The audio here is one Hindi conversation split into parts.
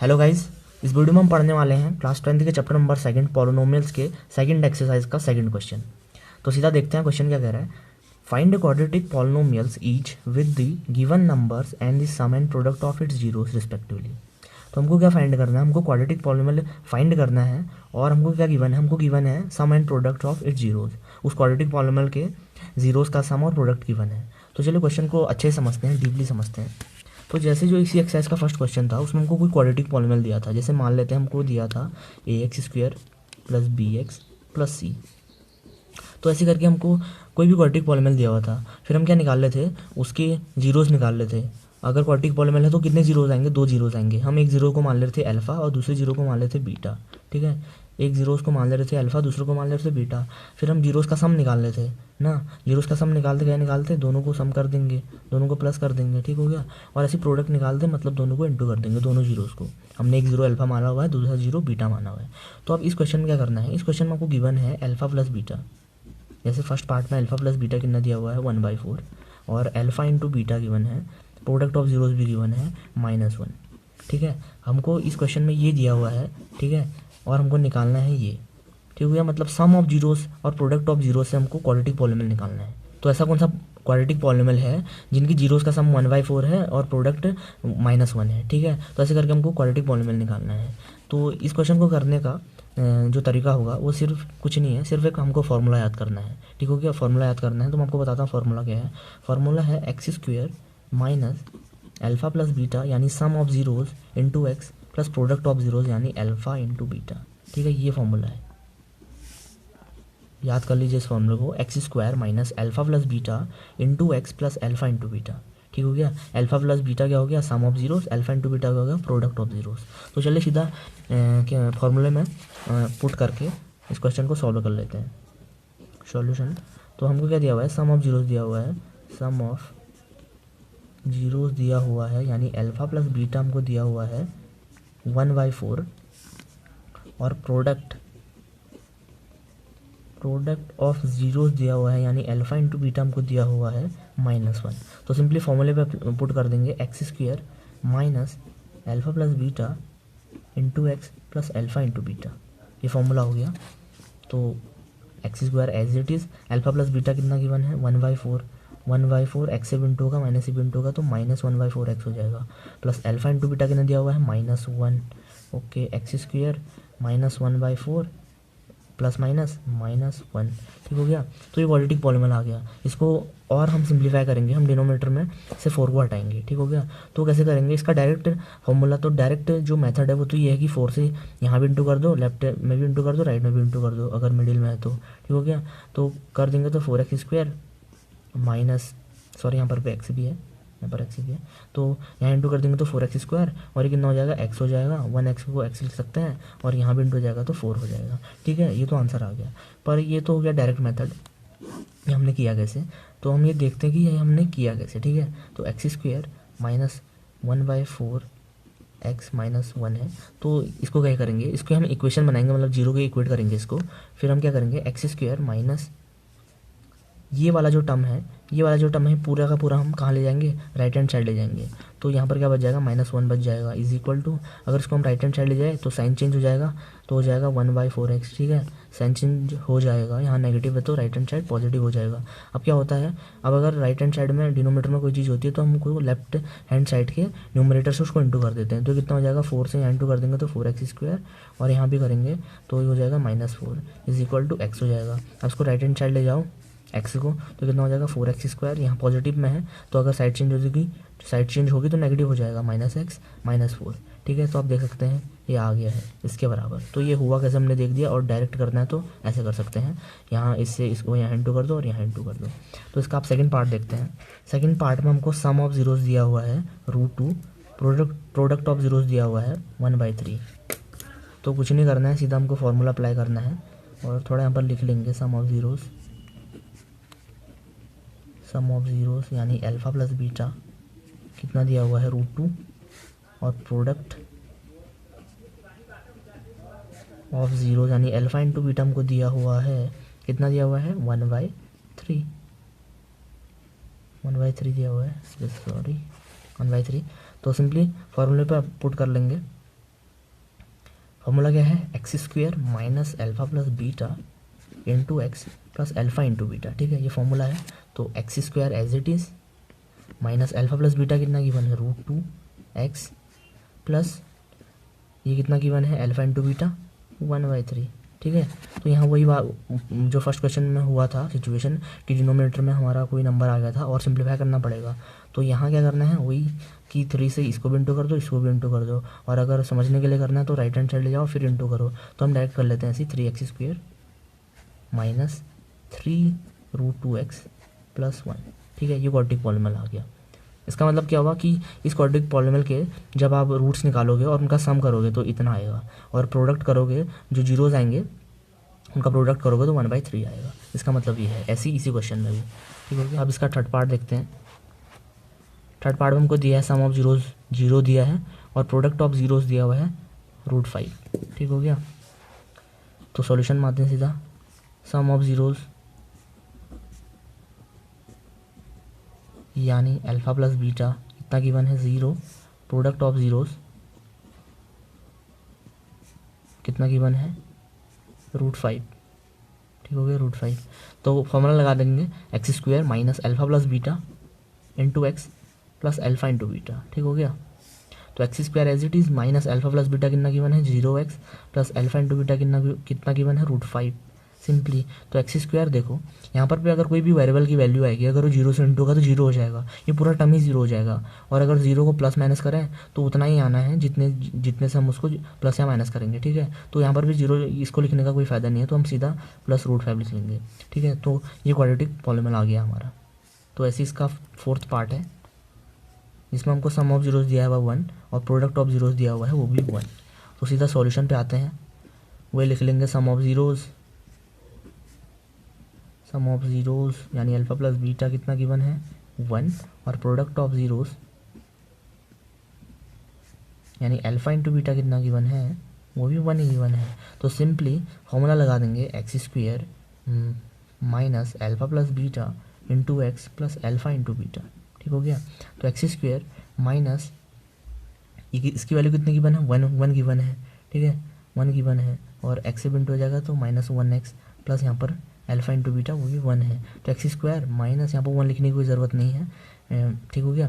हेलो गाइस, इस वीडियो में हम पढ़ने वाले हैं क्लास 10th के चैप्टर नंबर सेकंड पॉलिनोमियल्स के सेकंड एक्सरसाइज का सेकंड क्वेश्चन। तो सीधा देखते हैं क्वेश्चन क्या कह रहा है। Find quadratic polynomials each with the given numbers and the sum and product of its zeros respectively. तो हमको क्या फाइंड करना है, हमको क्वाड्रेटिक पॉलिनोमियल फाइंड करना है और हमको क्या गिवन है, हमको गिवन है sum and product of its zeros. उस क्वाड्रेटिक पॉलिनोमियल के जीरोस का सम और प्रोडक्ट गिवन है। तो चलिए क्वेश्चन को अच्छे से समझते हैं, डीपली समझते हैं। तो जैसे जो इसी एक्सरसाइज का फर्स्ट क्वेश्चन था उसमें हमको कोई क्वाड्रेटिक पॉलिनोमियल दिया था। जैसे मान लेते हैं हमको दिया था ax² + bx + c। तो ऐसे करके हमको कोई भी क्वाड्रेटिक पॉलिनोमियल दिया हुआ था, फिर हम क्या निकाल लेते थे, उसके जीरोस निकाल लेते। अगर क्वाड्रेटिक पॉलिनोमियल है तो कितने जीरोस आएंगे, 2 जीरोस आएंगे। हम एक जीरो को मान लेते थे अल्फा और दूसरे जीरो को मान लेते बीटा। ठीक है, एक जीरोस को मान ले रहे थे अल्फा, दूसरे को मान ले रहे थे बीटा। फिर हम जीरोस का सम निकाल लेते ना, जीरोस का सम निकालते क्या निकालते, दोनों को सम कर देंगे, दोनों को प्लस कर देंगे। ठीक हो गया। और ऐसी प्रोडक्ट निकालते मतलब दोनों को इंटू कर देंगे, दोनों जीरोस को। हमने एक जीरो अल्फा माना हुआ है, दूसरा जीरो बीटा माना हुआ है। तो अब इस क्वेश्चन में क्या करना है, इस क्वेश्चन में आपको गिवन है अल्फा प्लस बीटा। जैसे फर्स्ट पार्ट में अल्फा प्लस बीटा कितना दिया हुआ है 1/4, और अल्फा इंटू बीटा गिवन है, प्रोडक्ट ऑफ जीरोस भी गिवन है -1। ठीक है, हमको इस क्वेश्चन में ये दिया हुआ है। ठीक है, और हमको निकालना है ये। ठीक हो गया, मतलब सम ऑफ जीरोस और प्रोडक्ट ऑफ जीरोस से हमको क्वाड्रेटिक पॉलिनोमियल निकालना है। तो ऐसा कौन सा क्वाड्रेटिक पॉलिनोमियल है जिनकी जीरोस का सम 1/4 है और प्रोडक्ट -1 है। ठीक है, तो ऐसे करके हमको क्वाड्रेटिक पॉलिनोमियल निकालना है। तो इस क्वेश्चन को करने का जो तरीका होगा वो सिर्फ कुछ नहीं है, सिर्फ एक हमको फार्मूला याद करना है। ठीक हो गया, फार्मूला याद करना है। तो मैं आपको बताता हूँ फार्मूला क्या है। फार्मूला है x² - अल्फा प्लस बीटा यानी sum of zeros into x plus product of zeros यानी अल्फा इंटू बीटा। ठीक है, ये फॉर्मूला है, याद कर लीजिए इस फॉर्मूले को। x² - alpha plus beta into x plus alpha into beta. ठीक हो गया, अल्फा प्लस बीटा क्या हो गया, sum of zeros, alpha into beta क्या हो गया, प्रोडक्ट ऑफ जीरोस। तो चलिए सीधा क्या फॉर्मूले में पुट करके इस क्वेश्चन को सॉल्व कर लेते हैं। सॉल्यूशन, तो हमको क्या दिया हुआ है, सम ऑफ जीरोस दिया हुआ है, सम ऑफ जीरोस दिया हुआ है यानी अल्फा प्लस बीटा हमको दिया हुआ है 1/4, और प्रोडक्ट ऑफ जीरोस दिया हुआ है यानी अल्फा इंटू बीटा हमको दिया हुआ है -1। तो सिंपली फॉर्मूले पे पुट कर देंगे x² - alpha plus beta into x plus alpha into beta. ये फॉर्मूला हो गया। तो x² as it is, alpha plus beta कितना गिवन है 1/4, 1/4 एक्स से इंटू होगा माइनस से भी इंटू होगा तो -1/4x हो जाएगा, प्लस अल्फा इंटू बीटा कितना दिया हुआ है -1। Okay, x² -1/4 plus -1। ठीक हो गया। तो ये क्वाड्रेटिक पॉलिनोमियल आ गया। इसको और हम सिंप्लीफाई करेंगे, हम डिनोमिनेटर में से 4 को हटाएंगे। ठीक हो गया। तो कैसे करेंगे इसका डायरेक्ट फॉर्मूला, तो डायरेक्ट जो मेथड है वो तो ये है कि 4 से यहाँ भी इंटू कर दो, लेफ्ट में भी इंटू कर दो, राइट में भी इंटू कर दो अगर मिडिल में है तो। ठीक हो गया, तो कर देंगे तो 4x² माइनस, सॉरी यहाँ पर एक्स भी है, यहाँ पर एक्स भी है, तो यहाँ इंटू कर देंगे तो 4x² और ये कितना हो जाएगा, x हो जाएगा। 1x को x लिख सकते हैं और यहाँ भी इंटू हो जाएगा तो 4 हो जाएगा। ठीक है, ये तो आंसर आ गया। पर ये तो हो गया डायरेक्ट मेथड, ये हमने किया कैसे, तो हम ये देखते हैं कि ये हमने किया कैसे। ठीक है, तो x² -1/4 x -1 है। तो इसको क्या करेंगे, इसको हम इक्वेशन बनाएंगे, मतलब जीरो के इक्वेट करेंगे इसको। फिर हम क्या करेंगे, x² माइनस ये वाला जो टर्म है, ये वाला जो टर्म है पूरा का पूरा हम कहाँ ले जाएंगे, राइट हैंड साइड ले जाएंगे। तो यहाँ पर क्या बच जाएगा, -1 बच जाएगा, इज इक्वल टू, अगर इसको हम राइट हैंड साइड ले जाए तो साइन चेंज हो जाएगा, तो हो जाएगा 1/4x। ठीक है, साइन चेंज हो जाएगा, यहाँ नेगेटिव है तो राइट हैंड साइड पॉजिटिव हो जाएगा। अब क्या होता है, अब अगर राइट हैंड साइड में डिनोमिनेटर में कोई चीज़ होती है तो हमको लेफ्ट हैंड साइड के न्यूमरेटर से उसको इंटू कर देते हैं। तो कितना हो जाएगा, 4 से यहाँ इंटू कर देंगे तो 4x², और यहाँ भी करेंगे तो ये हो जाएगा -4 इज इक्वल टू x हो जाएगा। अब इसको राइट हैंड साइड ले जाओ एक्स को, तो कितना हो जाएगा 4x², यहाँ पॉजिटिव में है तो अगर साइड चेंज होगी तो नेगेटिव हो जाएगा, -x -4। ठीक है, तो आप देख सकते हैं ये आ गया है इसके बराबर। तो ये हुआ कैसे हमने देख दिया, और डायरेक्ट करना है तो ऐसे कर सकते हैं, यहाँ इससे इसको यहाँ इंटू कर दो और यहाँ इंटू कर दो। तो इसका आप सेकंड पार्ट देखते हैं। सेकंड पार्ट में हमको सम ऑफ जीरोस दिया हुआ है √2, प्रोडक्ट ऑफ जीरोस दिया हुआ है 1/3। तो कुछ नहीं करना है, सीधा हमको फॉर्मूला अप्लाई करना है और थोड़ा यहाँ पर लिख लेंगे सम ऑफ जीरोस यानी अल्फा प्लस बीटा कितना दिया हुआ है √2, और प्रोडक्ट ऑफ जीरो यानी अल्फा इंटू बीटा हमको दिया हुआ है, कितना दिया हुआ है 1/3 दिया हुआ है, सॉरी 1/3। तो सिंपली फॉर्मूले पर पुट कर लेंगे फॉर्मूला क्या है, x square minus alpha plus beta into x plus alpha into beta, ठीक है, ये फॉर्मूला है। तो x square as it is minus alpha plus beta कितना गिवन है, √2x प्लस ये कितना गिवन है, अल्फा इंटू बीटा 1/3, ठीक है। तो यहाँ वही बात जो फर्स्ट क्वेश्चन में हुआ था सिचुएशन कि डिनोमिनेटर में हमारा कोई नंबर आ गया था और सिंप्लीफाई करना पड़ेगा। तो यहाँ क्या करना है, वही कि 3 से इसको भी इंटू कर दो, इसको भी इंटू कर दो, और अगर समझने के लिए करना है तो राइट हैंड साइड ले जाओ फिर इंटू करो। तो हम डायरेक्ट कर लेते हैं ऐसे 3x² माइनस 3√2x प्लस 1, ठीक है, ये क्वाड्रेटिक पॉलिनॉमियल आ गया। इसका मतलब क्या हुआ कि इस क्वाड्रेटिक पॉलिनॉमियल के जब आप रूट्स निकालोगे और उनका सम करोगे तो इतना आएगा, और प्रोडक्ट करोगे जो जीरोज आएंगे उनका प्रोडक्ट करोगे तो 1/3 आएगा। इसका मतलब ये है, ऐसी इसी क्वेश्चन में भी, ठीक हो गया। अब इसका थर्ड पार्ट देखते हैं। थर्ड पार्ट में हमको दिया है सम ऑफ जीरोज 0 दिया है और प्रोडक्ट ऑफ जीरोज दिया हुआ है √5, ठीक हो गया। तो सॉल्यूशन मारते हैं सीधा, सम ऑफ जीरोज यानी अल्फा प्लस बीटा कितना गिवन है 0, प्रोडक्ट ऑफ जीरोज कितना गिवन है √5, ठीक हो गया, √5। तो फॉर्मूला लगा देंगे x square minus alpha plus beta into x plus alpha into beta, ठीक हो गया। तो x square as it is minus alpha plus beta कितना गिवन है 0x plus alpha into beta कितना गिवन है √5 सिंपली। तो एक्स स्क्वायर देखो यहाँ पर भी अगर कोई भी वेरिएबल की वैल्यू आएगी, अगर वो 0 से इंटू होगा तो 0 हो जाएगा, ये पूरा टर्म ही 0 हो जाएगा। और अगर 0 को प्लस माइनस करें तो उतना ही आना है जितने से हम उसको प्लस या माइनस करेंगे, ठीक है। तो यहाँ पर भी 0 इसको लिखने का कोई फ़ायदा नहीं है, तो हम सीधा प्लस √5 लिख लेंगे, ठीक है। तो ये क्वाड्रेटिक पॉलिनॉमियल आ गया हमारा। तो ऐसे इसका फोर्थ पार्ट है जिसमें हमको सम ऑफ जीरोज दिया हुआ 1 और प्रोडक्ट ऑफ जीरोज दिया हुआ है वो भी 1। तो सीधा सॉल्यूशन पे आते हैं, वही लिख लेंगे सम ऑफ जीरोज यानी अल्फा प्लस बीटा कितना गिवन है 1 और प्रोडक्ट ऑफ जीरोज यानी अल्फा इंटू बीटा कितना गिवन है वो भी 1 ही गिवन है। तो सिंपली फॉर्मूला लगा देंगे x square minus alpha plus beta into x plus alpha into beta, ठीक हो गया। तो एक्स स्क्वायर माइनस इसकी वैल्यू कितनी गिवन है 1 गिवन है, ठीक है, 1 गिवन है, और एक्स से इंटू हो जाएगा तो -1x प्लस यहाँ पर अल्फा इंटू बीटा वो भी 1 है। तो एक्स स्क्वायर माइनस यहाँ पर 1 लिखने की कोई ज़रूरत नहीं है, ठीक हो गया।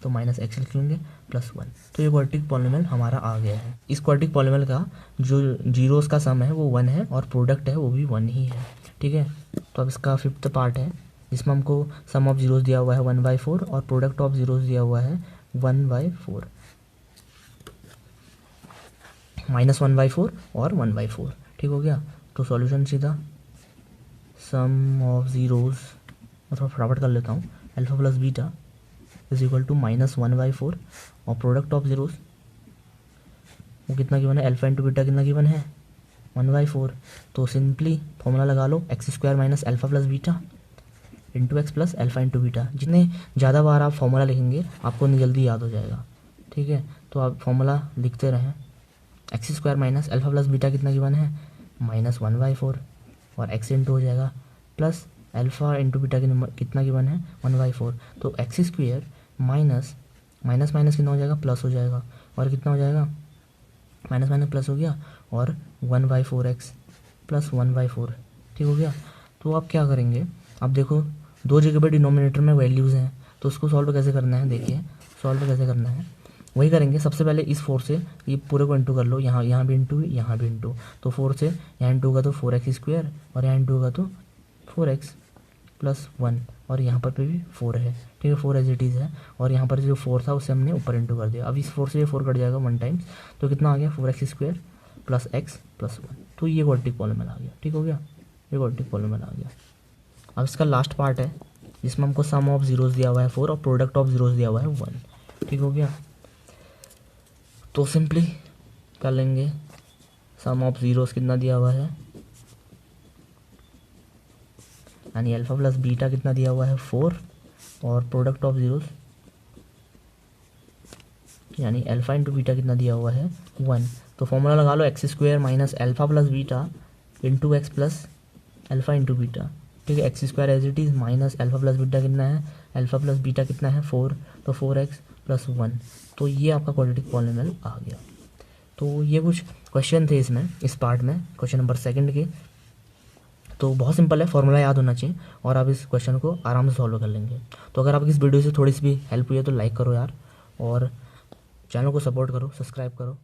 तो -x लिख लेंगे प्लस 1। तो ये क्वाड्रेटिक पॉलिनॉमियल हमारा आ गया है। इस क्वाड्रेटिक पॉलिनॉमियल का जो जीरोस का सम है वो 1 है और प्रोडक्ट है वो भी 1 ही है, ठीक है। तो अब इसका फिफ्थ पार्ट है जिसमें हमको सम ऑफ जीरोस दिया हुआ है 1/4 और प्रोडक्ट ऑफ जीरोस दिया हुआ है 1/4, -1/4 और 1/4, ठीक हो गया। तो सॉल्यूशन सीधा सम ऑफ जीरोस थोड़ा फटाफट कर लेता हूँ, alpha plus beta is equal to -1/4 और प्रोडक्ट ऑफ जीरोस वो कितना गिवन है अल्फा इंटू बीटा कितना गिवन है 1/4। तो सिंपली फॉर्मूला लगा लो x square minus alpha plus beta into x plus alpha into beta. जितने ज़्यादा बार आप फॉर्मूला लिखेंगे आपको जल्दी याद हो जाएगा, ठीक है। तो आप फॉर्मूला लिखते रहें, x square minus alpha plus beta कितना गिवन है -1/4 और एक्स इंटू हो जाएगा प्लस अल्फा इंटू बीटा कितना गिवन है 1/4। तो एक्स स्क्वायर माइनस कितना हो जाएगा प्लस हो जाएगा, और कितना हो जाएगा माइनस प्लस हो गया और 1/4x प्लस 1/4, ठीक हो गया। तो आप क्या करेंगे, अब देखो दो जगह पर डिनोमिनेटर में वैल्यूज़ हैं तो उसको सॉल्व कैसे करना है, देखिए सॉल्व कैसे करना है वही करेंगे। सबसे पहले इस 4 से ये पूरे को इंटू कर लो, यहाँ भी इंटू यहाँ भी इंटू, तो 4 से यहाँ इंटू होगा तो 4x स्क्वायर और यहाँ इंटू होगा तो 4x प्लस 1 और यहाँ पर भी 4 है, ठीक है, 4 एज इट इज़ है। और यहाँ पर जो 4 था उससे हमने ऊपर इंटू कर दिया। अब इस 4 से ये 4 कट जाएगा 1 टाइम्स, तो कितना आ गया 4x square plus x plus 1। तो ये क्वाड्रेटिक पॉलिनॉमियल आ गया, ठीक हो गया, ये क्वाड्रेटिक पॉलिनॉमियल आ गया। अब इसका लास्ट पार्ट है जिसमें हमको सम ऑफ जीरोस दिया हुआ है 4 और प्रोडक्ट ऑफ जीरोस दिया हुआ है 1, ठीक हो गया। तो सिंपली कर लेंगे सम ऑफ जीरोस कितना दिया हुआ है यानी अल्फा प्लस बीटा कितना दिया हुआ है 4 और प्रोडक्ट ऑफ जीरोस यानी अल्फा इंटू बीटा कितना दिया हुआ है 1। तो फॉर्मूला लगा लो x square minus alpha plus beta into x plus alpha into beta, ठीक है। X square as it is minus alpha plus beta कितना है अल्फा प्लस बीटा कितना है 4, तो 4x प्लस 1। तो ये आपका क्वाड्रेटिक पॉलिनॉमियल आ गया। तो ये कुछ क्वेश्चन थे इसमें, इस पार्ट में, क्वेश्चन नंबर 2 के। तो बहुत सिंपल है, फॉर्मूला याद होना चाहिए और आप इस क्वेश्चन को आराम से सॉल्व कर लेंगे। तो अगर आपकी इस वीडियो से थोड़ी सी भी हेल्प हुई है तो लाइक करो यार, और चैनल को सपोर्ट करो, सब्सक्राइब करो।